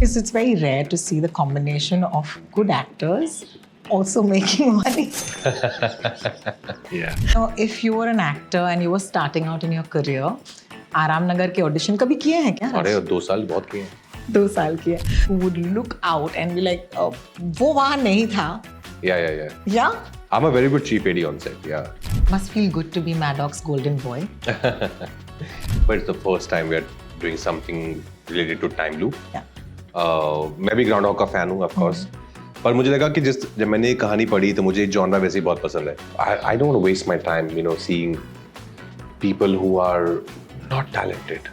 Because it's very rare to see the combination of good actors also making money. Yeah. Now, if you were an actor and you were starting out in your career, आराम नगर के audition कभी किए हैं क्या? अरे 2 साल बहुत किए हैं. 2 साल किए. Would look out and be like, वो वहाँ नहीं था. Yeah. Yeah? I'm a very good chief AD on set. Yeah. Must feel good to be Maddock's golden boy. But it's the first time we are doing something related to time loop. Yeah. मैं भी ground hoc का fan हूँ, of course. पर मुझे लगा कि जब मैंने ये कहानी पढ़ी तो मुझे जॉनरा वैसे ही बहुत पसंद है. I don't want to waste my time, seeing people who are not talented.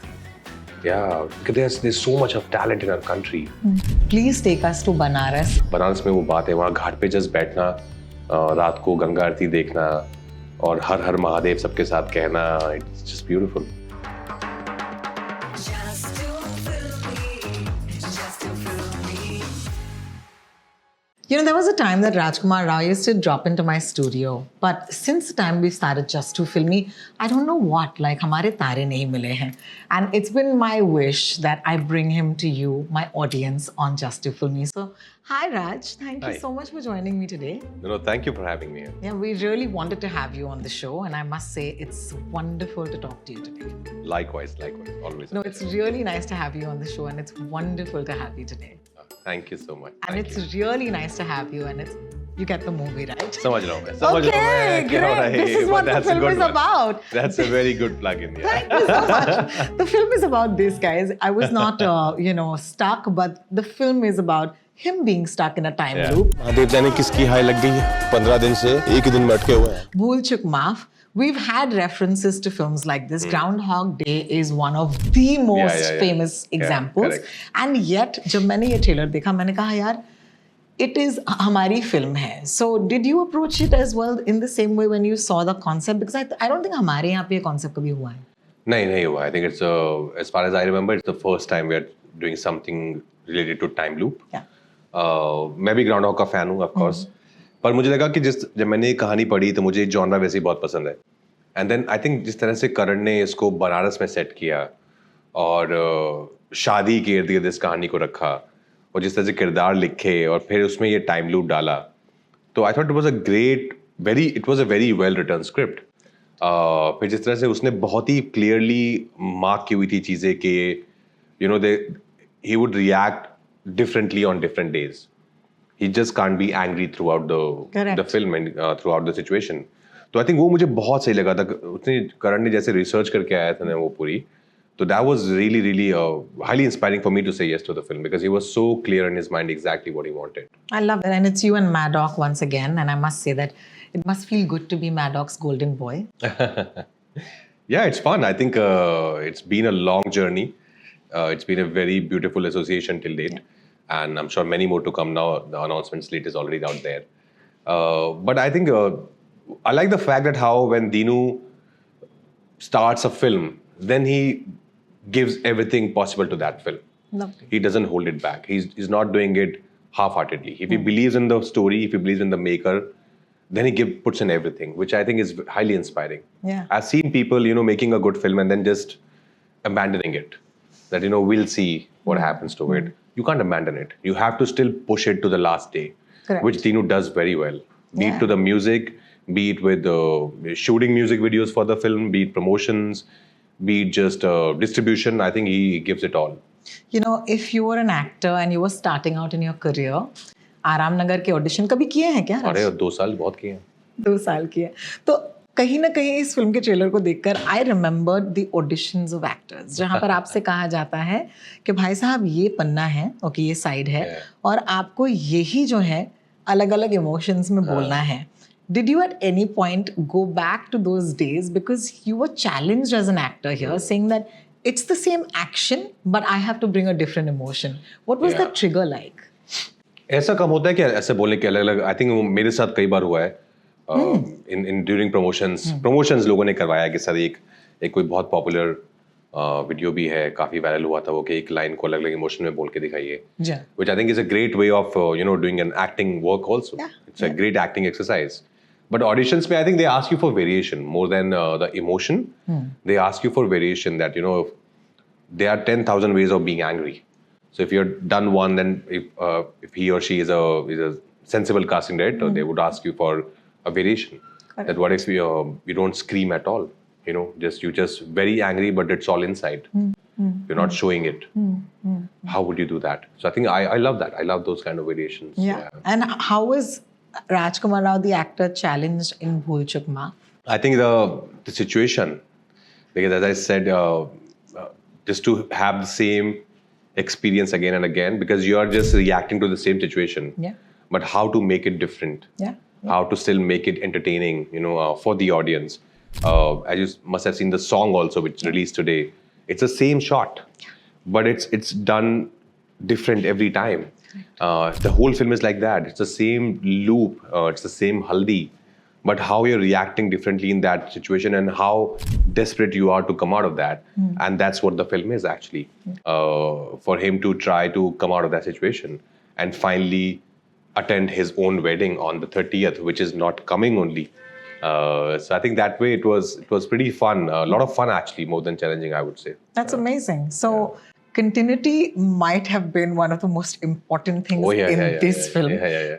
Yeah, because there's so much of talent in our country. Please take us to Banaras. Banaras में वो बात है, वहाँ घाट पे जस्ट बैठना, रात को गंगा आरती देखना और हर हर महादेव सबके साथ कहना. It's just beautiful. There was a time that Rajkummar Rao used to drop into my studio. But since the time we started Just to Film Me, I don't know what, like, हमारे तारे नहीं मिले हैं. And it's been my wish that I bring him to you, my audience, on Just to Film Me. So, hi Raj, thank you so much for joining me today. No, thank you for having me. Yeah, we really wanted to have you on the show, and I must say it's wonderful to talk to you today. Likewise, always. No, it's really nice to have you on the show, and it's wonderful to have you today. Thank you so much. And it's really nice to have you, and you get the movie, right? समझ रहा हूँ मैं. Okay, great. This is what the film is about. That's a very good plug-in. Yeah. Thank you so much. The film is about this, guys. I was not, stuck, but the film is about him being stuck in a time loop. Mahadev जाने किसकी high लग गई है. 15 दिन से एक ही दिन में अटके हुए हैं. Bhool Chuk Maaf. We've had references to films like this. Groundhog Day is one of the most famous examples. And yet, जब मैंने ये trailer देखा, मैंने कहा यार, it is हमारी film है. So, did you approach it as well in the same way when you saw the concept? Because I don't think हमारे यहाँ पे ये concept कभी हुआ है. नहीं हुआ. I think it's as far as I remember, it's the first time we are doing something related to time loop. Yeah. मैं भी ग्राउंड हॉक का फैन हूँ, ऑफ कोर्स. पर मुझे लगा कि जब मैंने ये कहानी पढ़ी तो मुझे जॉनरा वैसे ही बहुत पसंद है. एंड देन आई थिंक जिस तरह से करण ने इसको बनारस में सेट किया और शादी के इर्द गिर्द इस कहानी को रखा और जिस तरह से किरदार लिखे और फिर उसमें ये टाइम लूप डाला, तो I thought it was a very well written script. फिर जिस तरह से उसने बहुत ही क्लियरली मार्क की हुई थी चीज़ें कि he would react differently on different days. He just can't be angry throughout the film and throughout the situation. तो I think वो मुझे बहुत सही लगा था. उसने करण ने जैसे रिसर्च करके आया था ना वो पूरी, तो that was really highly inspiring for me to say yes to the film because he was so clear in his mind exactly what he wanted. I love that, and it's you and Maddock once again, and I must say that it must feel good to be Maddock's golden boy. Yeah, it's fun. I think it's been a long journey. It's been a very beautiful association till date. And I'm sure many more to come now. The announcement slate is already out there. But I think I like the fact that how when Dinu starts a film, then he gives everything possible to that film. Lovely. He doesn't hold it back. He's not doing it half-heartedly. If he believes in the story, if he believes in the maker, then he puts in everything, which I think is highly inspiring. Yeah. I've seen people, making a good film and then just abandoning it. That, we'll see what happens to it. You can't abandon it. You have to still push it to the last day. Correct. Which Dinu does very well. Be it to the music, be it with shooting music videos for the film, be it promotions, be it just distribution. I think he gives it all. If you were an actor and you were starting out in your career, आराम नगर के audition कभी किए हैं क्या? अरे 2 साल बहुत किए हैं. 2 साल किए. तो कहीं ना कहीं इस फिल्म के ट्रेलर को देखकर I remember the auditions of actors, जहाँ पर आपसे कहा जाता है कि भाई साहब ये पन्ना है, ओके, ये साइड है, और आपको यही जो है अलग अलग इमोशंस में बोलना है. Did you at any point go back to those days because you were challenged as an actor here, saying that it's the same action but I have to bring a different emotion? What was that trigger like? ऐसा कम होता है कि ऐसे बोलने के अलग अलग. I think मेरे साथ कई बार हुआ है. in during promotions लोगों ने करवाया कि सर एक कोई बहुत पॉपुलर वीडियो भी है, काफी वायरल हुआ था वो, कि एक लाइन को अलग अलग इमोशन में बोल के दिखाइए, which I think is a great way of doing an acting work also. It's a great acting exercise. But auditions में I think they ask you for variation more than the emotion. They ask you for variation that there are 10,000 ways of being angry. So if you're done one, then if he or she is a sensible casting director, they would ask you for a variation. Correct. That what if you don't scream at all? You know, you just very angry, but it's all inside. You're not showing it. How would you do that? So I think I love that. I love those kind of variations. Yeah. And how was Rajkummar Rao, the actor, challenged in Bhool Chuk Maaf? I think the situation, because as I said, just to have the same experience again and again, because you are just reacting to the same situation. Yeah. But how to make it different? Yeah. How to still make it entertaining, for the audience. As you must have seen the song also, which released today. It's the same shot, but it's done different every time. The whole film is like that. It's the same loop. It's the same haldi, but how you're reacting differently in that situation and how desperate you are to come out of that. And that's what the film is actually. For him to try to come out of that situation and finally attend his own wedding on the 30th, which is not coming only. So I think that way it was pretty fun. A lot of fun actually, more than challenging, I would say. That's amazing. So continuity might have been one of the most important things in this film.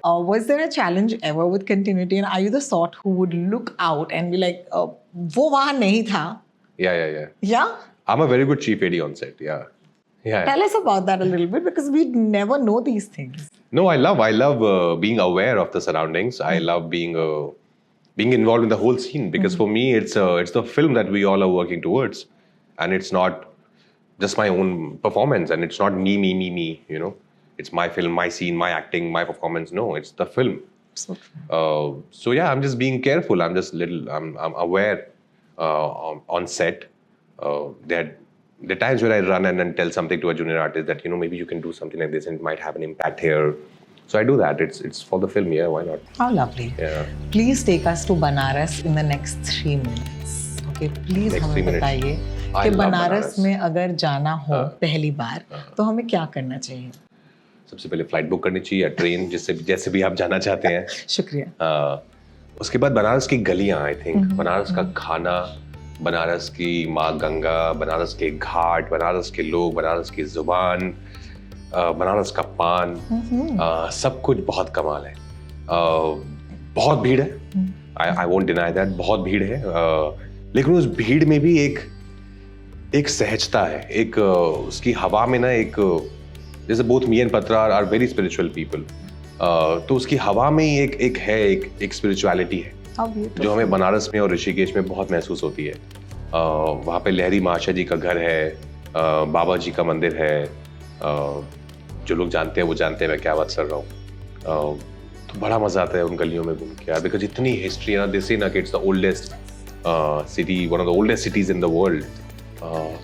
Was there a challenge ever with continuity? And are you the sort who would look out and be like, "वो वहाँ नहीं था"? Yeah. Yeah? I'm a very good chief AD on set. Yeah. Tell us about that a little bit, because we never know these things. No, I love being aware of the surroundings. I love being involved in the whole scene, because for me it's the film that we all are working towards, and it's not just my own performance, and it's not me. It's my film, my scene, my acting, my performance. No, it's the film. So yeah, I'm just being careful. I'm aware on set. There are times where I run and tell something to a junior artist that maybe you can do something like this and it might have an impact here. So I do that. It's for the film. Yeah, why not? How lovely. Yeah. Please take us to Banaras in the next 3 minutes. Okay, please हमें बताइए कि बनारस में अगर जाना हो पहली बार तो हमें क्या करना चाहिए? सबसे पहले फ्लाइट बुक करनी चाहिए या ट्रेन, जैसे भी आप जाना चाहते हैं. शुक्रिया. उसके बाद बनारस की गलियां, आई थिंक बनारस का खाना, बनारस की माँ गंगा, बनारस के घाट, बनारस के लोग, बनारस की जुबान, बनारस का पान, सब कुछ बहुत कमाल है. बहुत भीड़ है, आई वोंट डिनाई दैट, बहुत भीड़ है, लेकिन उस भीड़ में भी एक सहजता है, एक उसकी हवा में ना, एक जैसे बोथ मी एंड पत्रा आर वेरी स्पिरिचुअल पीपल, तो उसकी हवा में ही एक स्पिरिचुअलिटी है जो हमें बनारस में और ऋषिकेश में बहुत महसूस होती है. वहाँ पे लहरी महाशय जी का घर है, बाबा जी का मंदिर है, जो लोग जानते हैं वो जानते हैं मैं क्या बात कर रहा हूँ. तो बड़ा मजा आता है उन गलियों में घूम के, बिकॉज इतनी हिस्ट्री है ना. दे से ना कि it's the oldest city, one of the oldest cities in the world.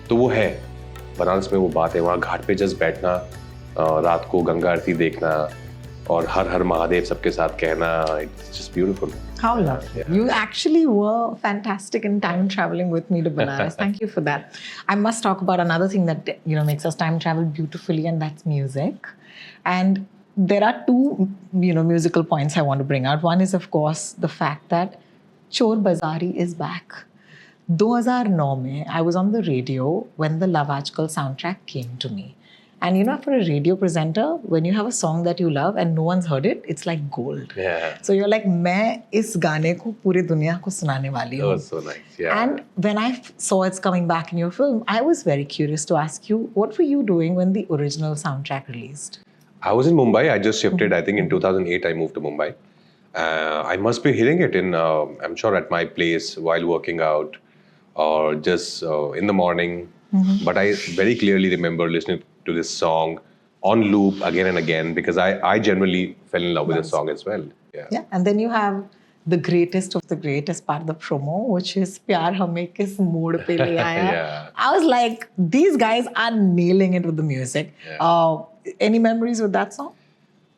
तो वो है बनारस में, वो बात है. वहाँ घाट पे जस्ट बैठना, रात को गंगा आरती देखना और हर हर महादेव सबके साथ कहना, it's just beautiful. How lovely. Yeah. You actually were fantastic in time traveling with me to Banaras. Thank you for that. I must talk about another thing that makes us time travel beautifully, and that's music. And there are two musical points I want to bring out. One is, of course, the fact that Chor Bazaari is back. 2009 mein, I was on the radio when the Love Aajkal soundtrack came to me. And for a radio presenter, when you have a song that you love and no one's heard it, it's like gold. Yeah. So you're like, मैं इस गाने को पूरी दुनिया को सुनाने वाली हूँ. Oh, so nice. Yeah. And when I saw it's coming back in your film, I was very curious to ask you, what were you doing when the original soundtrack released? I was in Mumbai. I just shifted. I think in 2008 I moved to Mumbai. I must be hearing it I'm sure at my place while working out or just in the morning. But I very clearly remember listening to this song on loop again and again, because I generally fell in love with the song as well. Yeah. And then you have the greatest of the great as part of the promo, which is Pyar Hame Kis Mood Pe Le Aaya. Yeah. I was like, these guys are nailing it with the music. Yeah. Any memories with that song?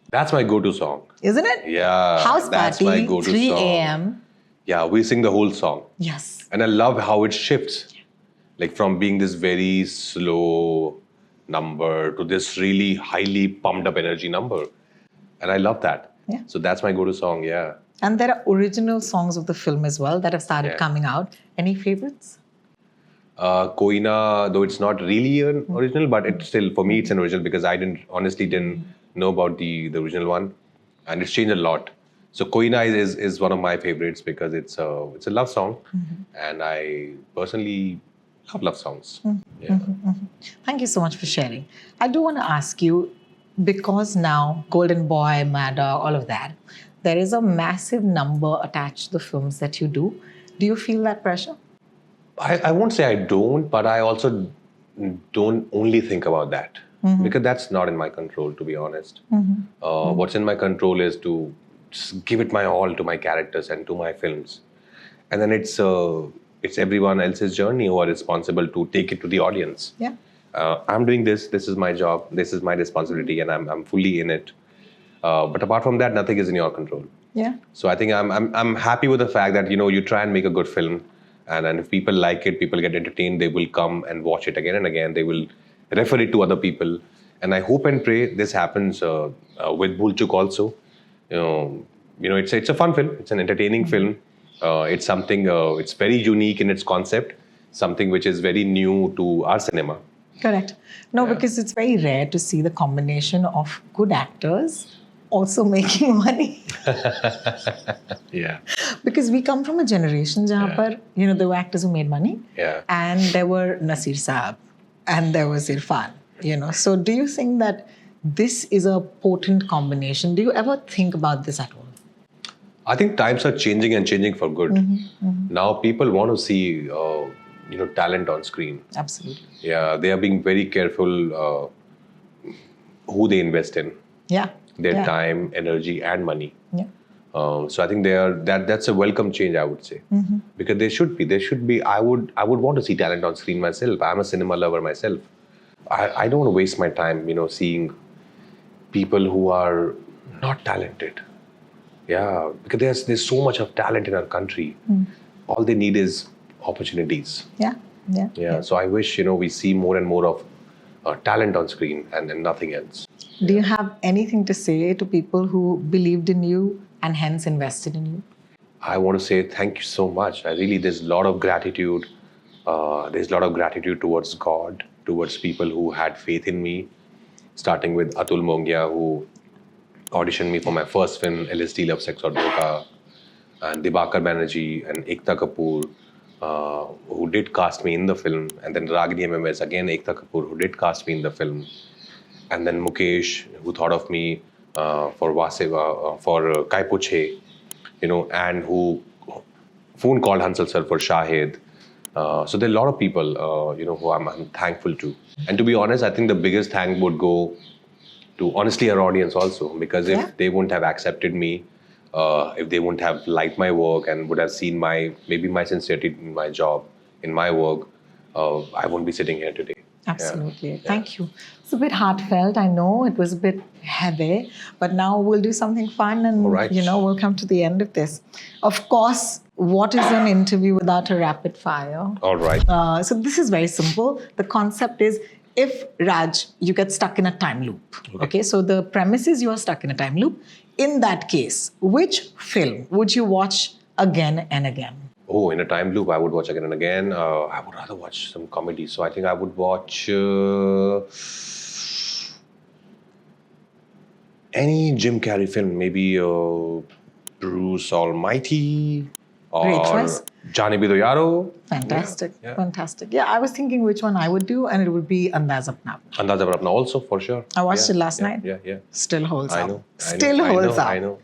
That's my go-to song. Isn't it? Yeah. House that's party, my go-to 3 song. a.m. Yeah, we sing the whole song. Yes. And I love how it shifts. Like from being this very slow number to this really highly pumped up energy number. And I love that. Yeah. So that's my go-to song, yeah. And there are original songs of the film as well that have started coming out. Any favorites? Koina, though it's not really an original, but it's still, for me, it's an original because I honestly didn't know about the original one, and it's changed a lot. So Koina is one of my favorites because it's a love song, and I personally love songs. Yeah. Thank you so much for sharing. I do want to ask you, because now Golden Boy, Maddock, all of that, there is a massive number attached to the films that you do. Do you feel that pressure? I won't say I don't, but I also don't only think about that because that's not in my control, to be honest. What's in my control is to just give it my all to my characters and to my films, and then it's everyone else's journey who are responsible to take it to the audience. Yeah. I'm doing this. This is my job. This is my responsibility, and I'm fully in it. But apart from that, nothing is in your control. Yeah. So I think I'm happy with the fact that you try and make a good film. And if people like it, people get entertained, they will come and watch it again and again. They will refer it to other people. And I hope and pray this happens with Bhool Chuk also. It's a fun film. It's an entertaining film. It's something, it's very unique in its concept. Something which is very new to our cinema. Correct. No, because it's very rare to see the combination of good actors also making money. Yeah. Because we come from a generation where there were actors who made money. Yeah. And there were Nasir Saab and there was Irfan. So do you think that this is a potent combination? Do you ever think about this at all? I think times are changing and changing for good. Now people want to see talent on screen. Absolutely. Yeah, they are being very careful who they invest in. Yeah. Their time, energy, and money. Yeah. So I think that's a welcome change, I would say, because there should be. I would want to see talent on screen myself. I'm a cinema lover myself. I don't want to waste my time, seeing people who are not talented. Yeah, because there's so much of talent in our country. All they need is opportunities. Yeah. So I wish we see more and more of talent on screen and nothing else. Do you have anything to say to people who believed in you and hence invested in you? I want to say thank you so much. There's a lot of gratitude. There's a lot of gratitude towards God, towards people who had faith in me, starting with Atul Mongia, who auditioned me for my first film, LSD Love, Sex or Dhoka, and Dibakar Banerjee and Ekta Kapoor, who did cast me in the film, and then Ragini MMS, again Ekta Kapoor, who did cast me in the film. And then Mukesh, who thought of me for Vaseva, for Kai Puche, and who phone called Hansal sir for Shahid. So there are a lot of people, who I'm thankful to. And to be honest, I think the biggest thank would go to, honestly, our audience also. Because if they wouldn't have accepted me, if they wouldn't have liked my work and would have seen my sincerity in my job, in my work, I wouldn't be sitting here today. Absolutely. Yeah. Thank you. It's a bit heartfelt. I know it was a bit heavy, but now we'll do something fun and, we'll come to the end of this. Of course, what is an interview without a rapid fire? All right. So this is very simple. The concept is, if Raj, you get stuck in a time loop. Okay. So the premise is you are stuck in a time loop. In that case, which film would you watch again and again? Oh, in a time loop, I would watch again and again. I would rather watch some comedy. So I think I would watch any Jim Carrey film. Maybe Bruce Almighty or Jaane Bhi Do Yaro. Fantastic. Yeah. Fantastic. Yeah, I was thinking which one I would do, and it would be Andaz Apna. Andaz Apna also, for sure. I watched it last night. Yeah. Still holds up. I know. Still holds up. I know.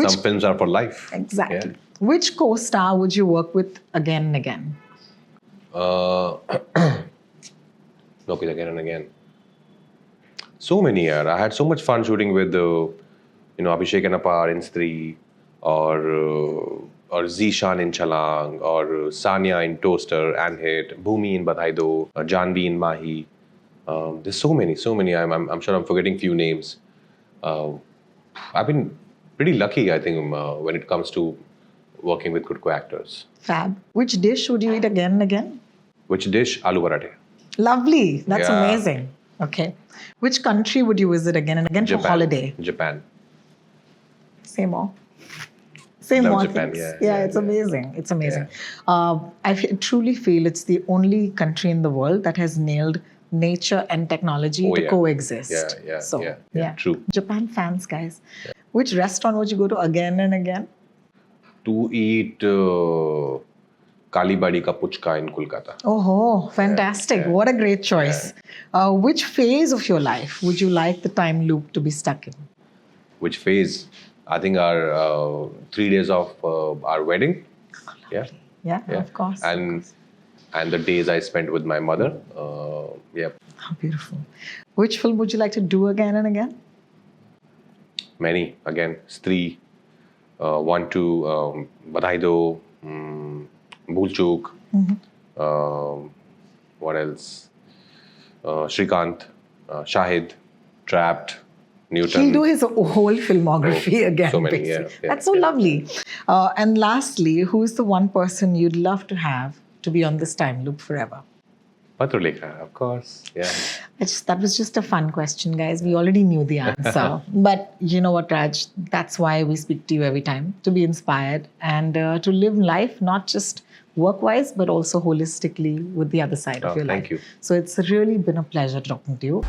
Some films are for life. Exactly. Yeah. Which co-star would you work with again and again? Work with again and again. So many, yaar. I had so much fun shooting with, Abhishek and Apar in Stree, or Zishan in Chalang, or Sanya in Toaster and Hit, Bhumi in Badhai Do, Janvi in Mahi. There's so many. I'm sure I'm forgetting few names. I've been pretty lucky, I think, when it comes to working with good co-actors. Fab. Which dish would you eat again and again? Which dish? Aloo parathe. Lovely. That's amazing. Okay. Which country would you visit again and again for holiday? Japan. Say more. Say Love more Japan, things. yeah, It's amazing. It's amazing. Truly feel it's the only country in the world that has nailed nature and technology to coexist. Yeah, true. Japan fans, guys. Which restaurant would you go to again and again? To eat Kalibadi ka puchka in Kolkata. Oh, fantastic. Yeah. What a great choice. Which phase of your life would you like the time loop to be stuck in? Which phase? I think our 3 days of our wedding. Yeah. Yeah, of course. And the days I spent with my mother. Yeah. How beautiful. Which film would you like to do again and again? Many. Again, Stree. 1, 2, Badhai Do, Bhool Chuk. What else? Shrikant, Shahid, Trapped, Newton. He'll do his whole filmography again. so many, basically. yeah, That's so lovely. And lastly, who is the one person you'd love to have to be on this time loop forever? Patrulekha, of course. Yeah. That was just a fun question, guys. We already knew the answer. But you know what, Raj? That's why we speak to you every time, to be inspired and to live life, not just work-wise, but also holistically with the other side of your life. Thank you. So it's really been a pleasure talking to you.